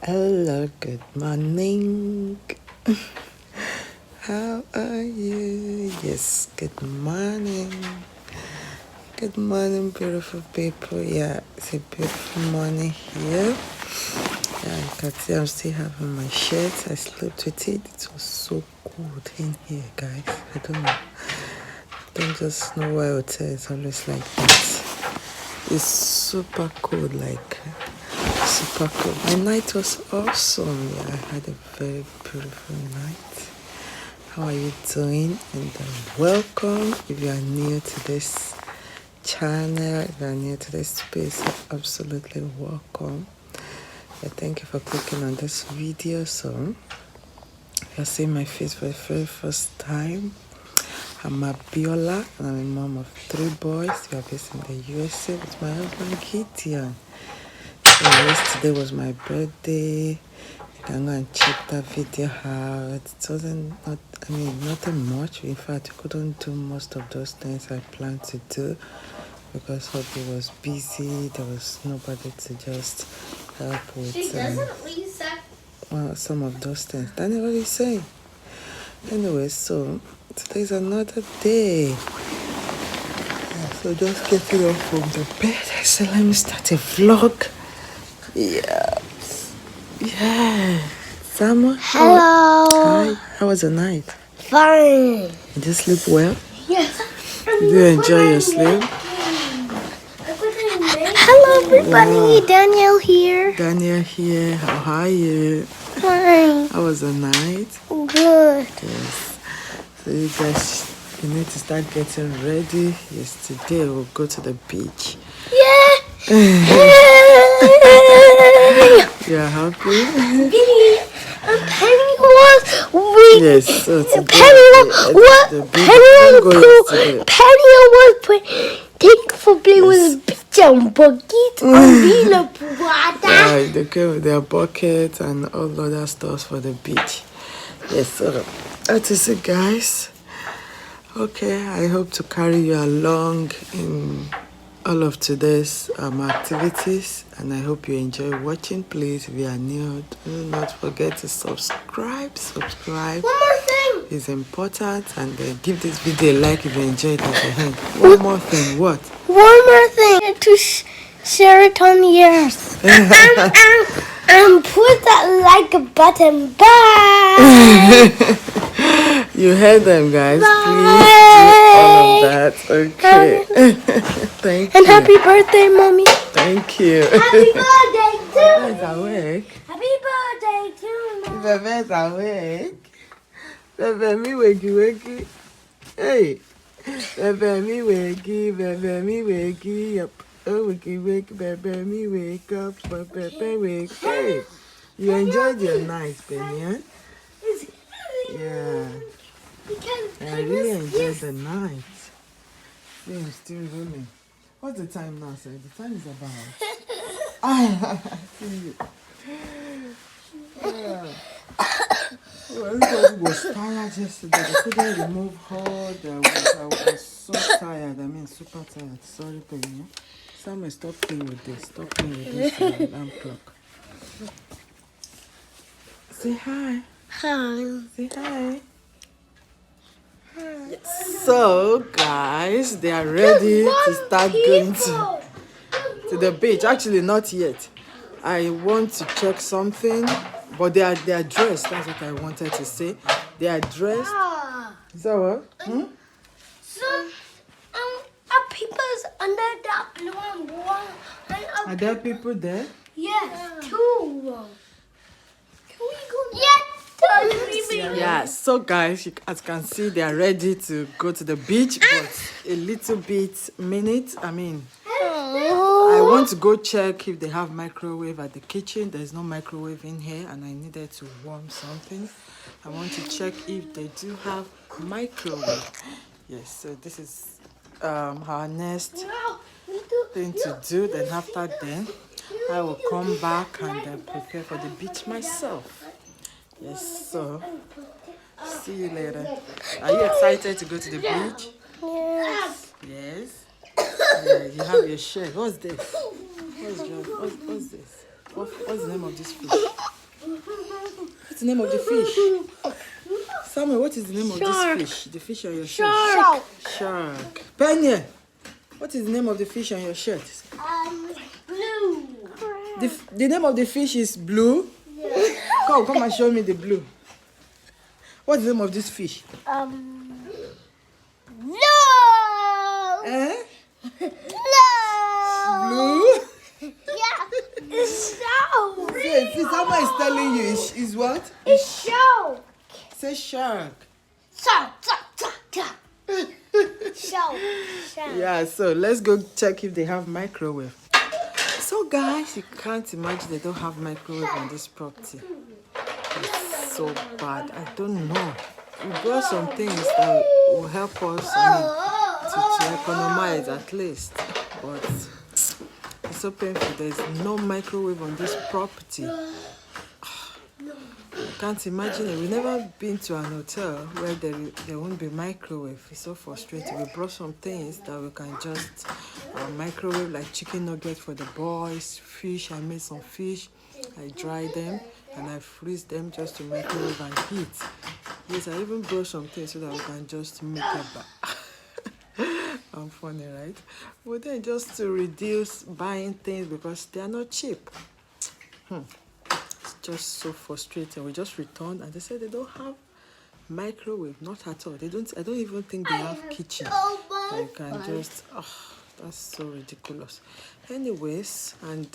Hello, good morning. How are you? Yes, good morning. Good morning, beautiful people. Yeah, it's a beautiful morning here. Yeah, you can see I'm still having my shirt. I slept with it. It was so cold in here, guys. I don't know. I don't just know why hotel is always like that. It's super cold, like super cold. My night was awesome. Yeah, I had a very beautiful night. How are you doing? And welcome. If you are new to this channel, if you are new to this space, you're absolutely welcome. Thank you for clicking on this video. So, if you're seeing my face for the very first time, I'm Abiola and I'm a mom of 3 boys. We are based in the USA with my husband Gideon. So yesterday was my birthday. You can go and check that video out. It wasn't nothing much. In fact, I couldn't do most of those things I planned to do because hubby was busy. There was nobody to just help with some of those things. Daniel, what are you saying? Anyway, so today's another day. So just getting up from the bed. So let me start a vlog. Yeah. Samuel. Hello. Hi. How was the night? Fine. Did you sleep well? Yes. Did you enjoy your sleep? Hello, everybody. Wow. Daniel here. Daniel here. How are you? Fine. How was the night? Good. Yes. So you guys, you need to start getting ready. Yes, today we'll go to the beach. Yeah. You're happy? Penny was with. Yes. So Penny was thank you for playing with the beach and bucket and yeah, they came with their bucket and all other stuff for the beach. Yes, so that is it, guys. Okay, I hope to carry you along in all of today's activities, and I hope you enjoy watching. Please, if you are new, do not forget to subscribe. One more thing. It's important, and give this video a like if you enjoyed it at the end. One more thing. What? One more thing to share it on the earth. And put that like button. Bye. You heard them, guys. Bye. Please do all of that. Okay. Thank you. And happy birthday, Mommy. Thank you. Happy birthday to Bebe's awake. Happy birthday to me. Bebe's awake. Bebe me wakey. Hey. Bebe me wakey. Yep. Oh, wake. Bebe me wake up. Bebe wake. Hey. You enjoyed your night, Benny? Yeah. I really enjoyed the night. Yeah, I'm still rolling. What's the time now, sir? The time is about. See you. Yeah. Everybody was tired yesterday. They couldn't remove her. I was so tired. Super tired. Sorry, Penny. Samuel, stop playing with this. Stop playing with this lamp clock. Say hi. Hi. Say hi. Yes. So, guys, they are ready to start going to the beach. Actually, not yet. I want to check something, but they are dressed. That's what I wanted to say. They are dressed. Is that what? So, are people under that blue and one? Are there people there? Yes, 2. Can we go? Yes. Yeah, so guys, as you can see, they are ready to go to the beach, but a little bit minute. I want to go check if they have microwave at the kitchen. There's no microwave in here, and I needed to warm something. I want to check if they do have microwave. Yes, so this is our next thing to do. Then after then, I will come back and prepare for the beach myself. Yes, so see you later. Are you excited to go to the beach? Yes. Yes. Yeah, you have your shirt. What's this? What's this? What's the name of this fish? What's the name of the fish? Samuel, what is the name of this fish? The fish on your shirt. Shark. Penny, what is the name of the fish on your shirt? Blue. The name of the fish is blue? Yeah. Come and show me the blue. What's the name of this fish? No. Eh? No. Blue? Yeah. It's shark. See, someone is telling you is what? It's shark. Say shark. Shark. Shark. Yeah, so let's go check if they have microwave. So guys, you can't imagine they don't have microwave on this property. It's so bad. I don't know. We brought some things that will help us to economize at least. But it's so painful. There's no microwave on this property. I can't imagine it. We've never been to an hotel where there won't be microwave. It's so frustrating. We brought some things that we can just microwave, like chicken nuggets for the boys, fish. I made some fish. I dry them and I freeze them just to microwave and heat. Yes, I even brought some things so that we can just make it back. I'm funny, right? But then just to reduce buying things because they are not cheap. It's just so frustrating. We just returned and they said they don't have microwave, not at all. I don't even think they have kitchen. You can just that's so ridiculous. Anyways, and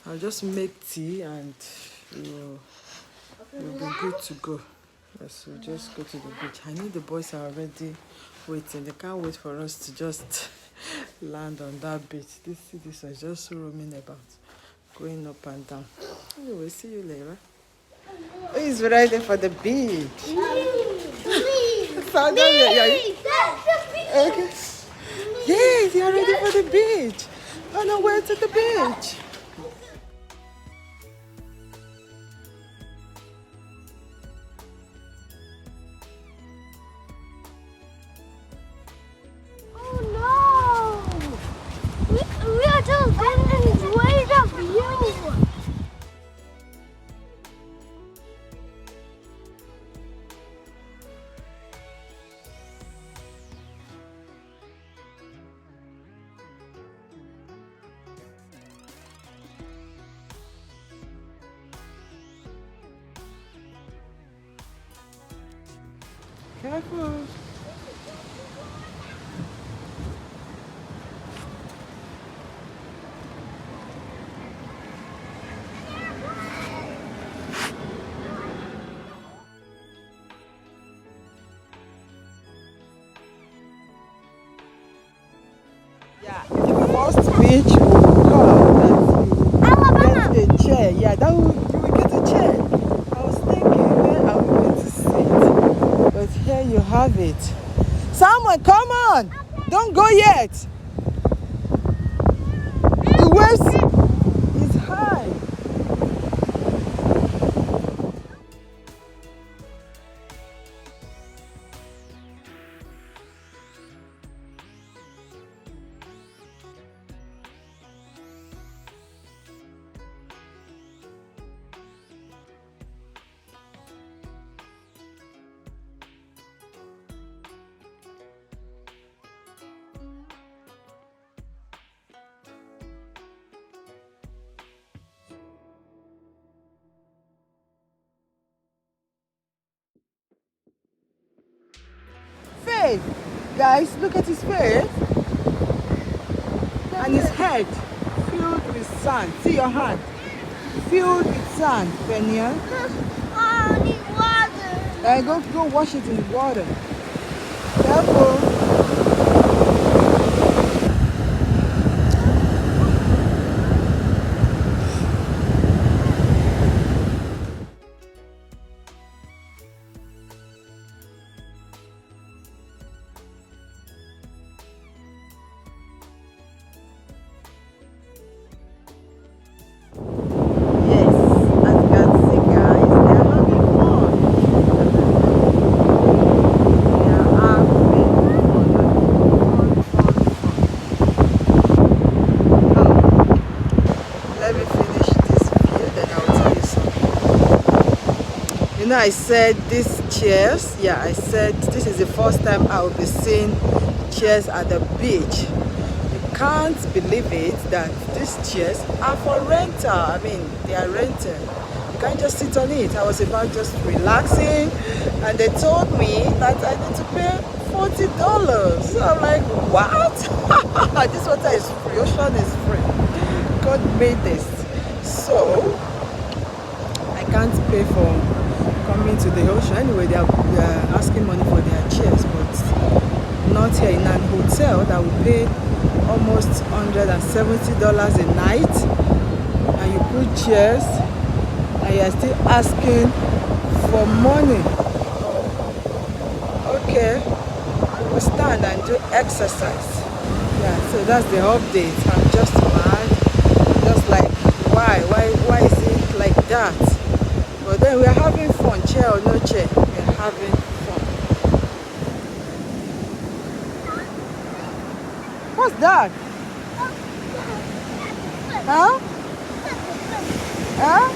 I'll just make tea and we'll be good to go. Yes, we'll just go to the beach. I know the boys are already waiting. They can't wait for us to just land on that beach. This is just roaming about, going up and down. Anyway, see you later. Who is ready for the beach? Okay. Yes, you're ready for the beach. On our way to the beach. Oh no! We are just going to enjoy the view. Careful. Yeah, the first beach will come that you get a chair. Yeah, you will get a chair. I was thinking where are we going to sit? But here you have it. Someone, come on! Don't go yet. The waves is high. Face, guys, look at his face and his head filled with sand. See your hand filled with sand, Penia. I need water. Go wash it in water. Careful. You know, I said these chairs, yeah, I said this is the first time I will be seeing chairs at the beach. You can't believe it that these chairs are for rental. I mean, they are rented. You can't just sit on it. I was about just relaxing and they told me that I need to pay $40. So I'm like, what? This water is free, ocean is free. God made this. So I can't pay for coming to the ocean. Anyway, they are asking money for their chairs, but not here in an hotel that will pay almost $170 a night, and you put chairs and you are still asking for money. Okay, we stand and do exercise. Yeah, so that's the update. I'm just mad. I'm just like, why is it like that? But then we're having fun, chair or no chair, we're having fun. What's that? Huh? Huh?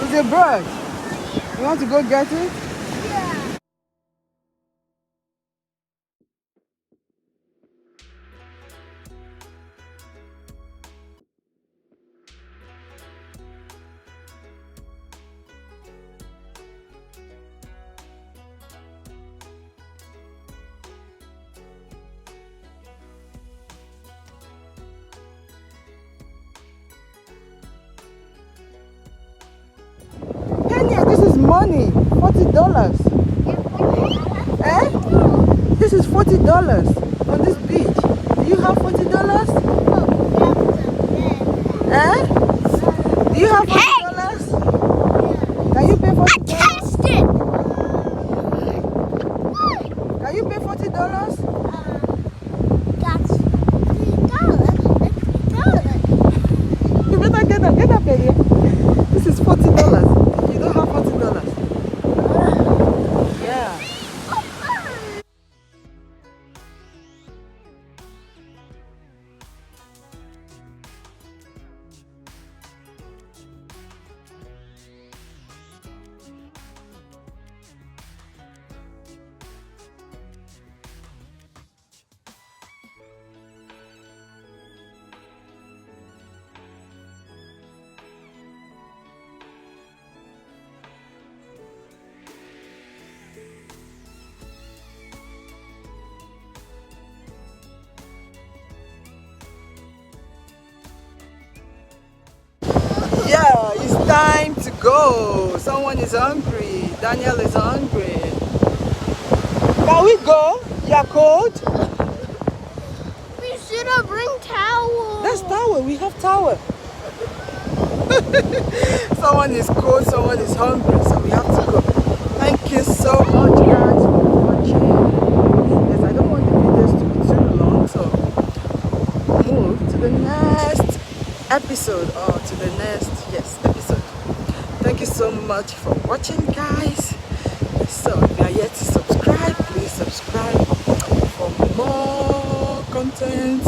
It's a bird. You want to go get it? Kenya, this is money. $40. Eh? This is $40 on this beach. Do you have $40? Eh? Do you have $40? Can you pay $40? Test it. Can you pay $40? That's $3. You better get up here. This is $40. You don't have $40. Yeah. Yeah, it's time to go. Someone is hungry. Daniel is hungry. Can we go? You're cold? We should have bring towel. That's towel. We have towel. Someone is cold, someone is hungry, so we have to go. Thank you so much, guys, for watching. Yes, I don't want the videos to be too long, so move to the next episode or to the next episode. Thank you so much for watching, guys. So if you are yet to subscribe, please subscribe for more content.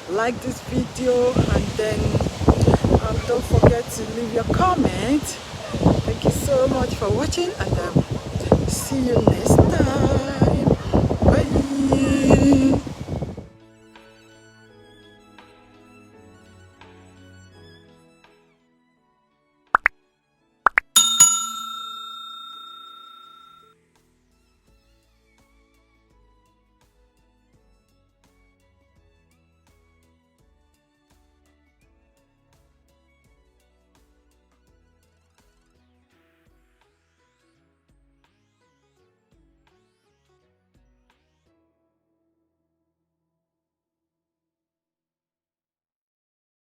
Like this video and then don't forget to leave your comment. Thank you so much for watching and see you next time.